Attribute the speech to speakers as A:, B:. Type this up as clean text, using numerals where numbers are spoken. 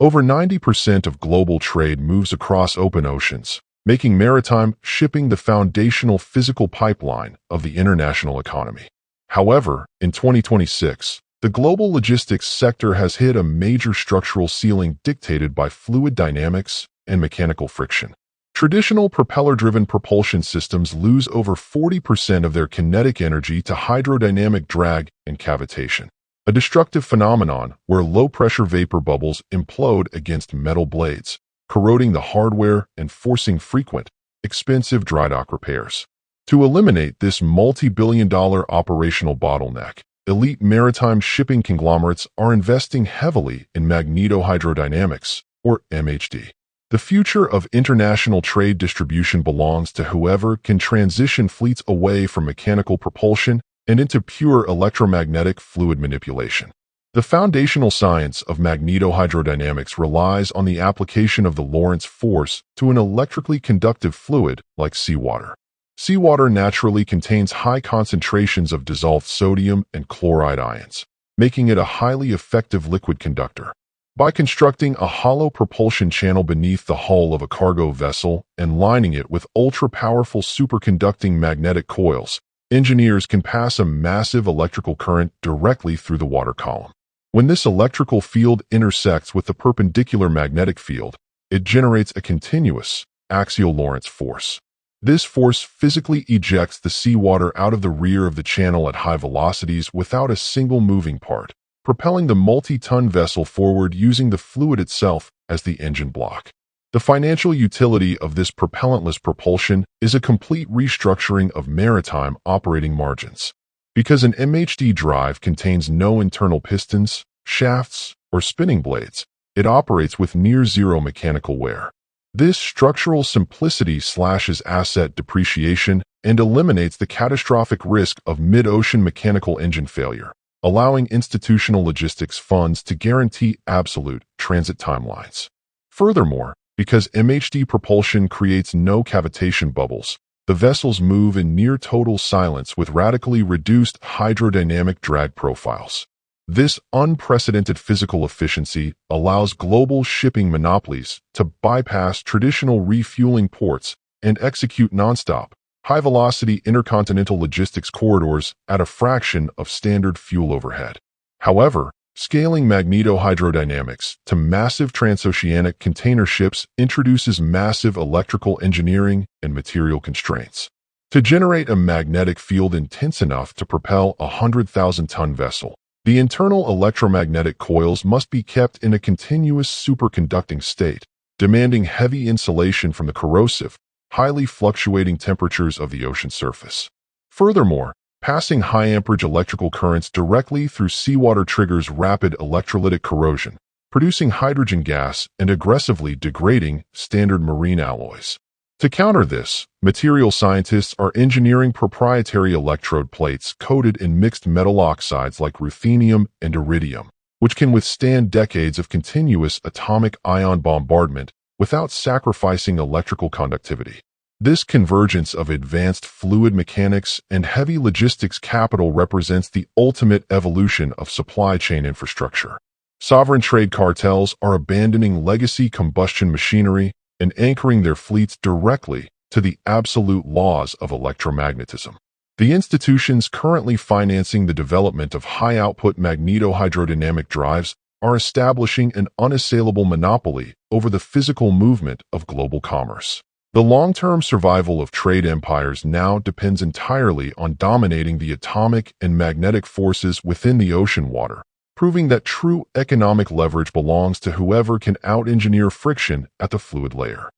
A: Over 90% of global trade moves across open oceans, making maritime shipping the foundational physical pipeline of the international economy. However, in 2026, the global logistics sector has hit a major structural ceiling dictated by fluid dynamics and mechanical friction. Traditional propeller-driven propulsion systems lose over 40% of their kinetic energy to hydrodynamic drag and cavitation, a destructive phenomenon where low-pressure vapor bubbles implode against metal blades, corroding the hardware and forcing frequent, expensive dry dock repairs. To eliminate this multi-billion-dollar operational bottleneck, elite maritime shipping conglomerates are investing heavily in Magnetohydrodynamics, or MHD. The future of international trade distribution belongs to whoever can transition fleets away from mechanical propulsion and into pure electromagnetic fluid manipulation. The foundational science of magnetohydrodynamics relies on the application of the Lorentz force to an electrically conductive fluid like seawater. Seawater naturally contains high concentrations of dissolved sodium and chloride ions, making it a highly effective liquid conductor. By constructing a hollow propulsion channel beneath the hull of a cargo vessel and lining it with ultra-powerful superconducting magnetic coils, engineers can pass a massive electrical current directly through the water column. When this electrical field intersects with the perpendicular magnetic field, it generates a continuous, axial Lorentz force. This force physically ejects the seawater out of the rear of the channel at high velocities without a single moving part, propelling the multi-ton vessel forward using the fluid itself as the engine block. The financial utility of this propellantless propulsion is a complete restructuring of maritime operating margins. Because an MHD drive contains no internal pistons, shafts, or spinning blades, it operates with near-zero mechanical wear. This structural simplicity slashes asset depreciation and eliminates the catastrophic risk of mid-ocean mechanical engine failure, allowing institutional logistics funds to guarantee absolute transit timelines. Furthermore, because MHD propulsion creates no cavitation bubbles, the vessels move in near-total silence with radically reduced hydrodynamic drag profiles. This unprecedented physical efficiency allows global shipping monopolies to bypass traditional refueling ports and execute nonstop, high-velocity intercontinental logistics corridors at a fraction of standard fuel overhead. However, scaling magnetohydrodynamics to massive transoceanic container ships introduces massive electrical engineering and material constraints. To generate a magnetic field intense enough to propel a 100,000-ton vessel, the internal electromagnetic coils must be kept in a continuous superconducting state, demanding heavy insulation from the corrosive, highly fluctuating temperatures of the ocean surface. Furthermore, passing high-amperage electrical currents directly through seawater triggers rapid electrolytic corrosion, producing hydrogen gas and aggressively degrading standard marine alloys. To counter this, material scientists are engineering proprietary electrode plates coated in mixed metal oxides like ruthenium and iridium, which can withstand decades of continuous atomic ion bombardment without sacrificing electrical conductivity. This convergence of advanced fluid mechanics and heavy logistics capital represents the ultimate evolution of supply chain infrastructure. Sovereign trade cartels are abandoning legacy combustion machinery and anchoring their fleets directly to the absolute laws of electromagnetism. The institutions currently financing the development of high-output magnetohydrodynamic drives are establishing an unassailable monopoly over the physical movement of global commerce. The long-term survival of trade empires now depends entirely on dominating the atomic and magnetic forces within the ocean water, proving that true economic leverage belongs to whoever can out-engineer friction at the fluid layer.